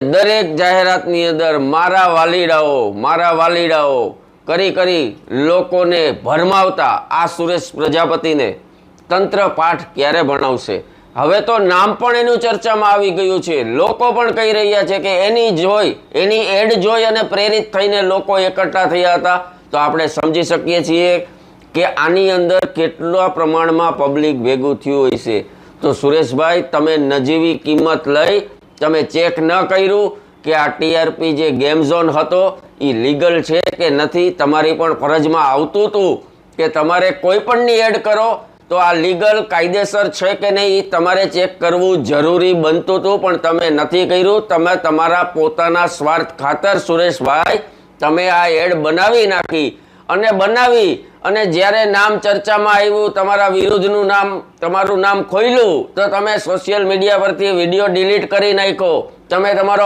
દરેક જાહેરાતની અંદર મારા વાલીડાઓ કરી કરી લોકોને ભરમાવતા આ સુરેશ પ્રજાપતિને તંત્ર પાઠ ક્યારે ભણાવશે? હવે તો નામ પણ એનું ચર્ચામાં આવી ગયું છે. લોકો પણ કહી રહ્યા છે કે એની એડ જોઈ અને પ્રેરિત થઈને લોકો એકઠા થયા હતા. તો આપણે સમજી શકીએ છીએ કે આની અંદર કેટલા પ્રમાણમાં પબ્લિક ભેગું થયું હોય છે. તો સુરેશભાઈ, તમે નજીવી કિંમત લઈ તમે ચેક ન કર્યું કે આ ટીઆરપી જે ગેમ ઝોન હતો એ લીગલ છે કે નથી? તમારી પણ ફરજમાં આવતું હતું કે તમારે કોઈ પણની એડ કરો તો આ લીગલ કાયદેસર છે કે નહીં એ તમારે ચેક કરવું જરૂરી બનતું હતું, પણ તમે નથી કર્યું. તમે તમારા પોતાના સ્વાર્થ ખાતર સુરેશભાઈ તમે આ એડ બનાવી નાખી અને જ્યારે નામ ચર્ચામાં આવ્યું, તમારા વિરુદ્ધનું નામ, તમારું નામ ખોલ્યું, તો તમે સોશિયલ મીડિયા પરથી વિડીયો ડિલીટ કરી નાખ્યો. તમે તમારો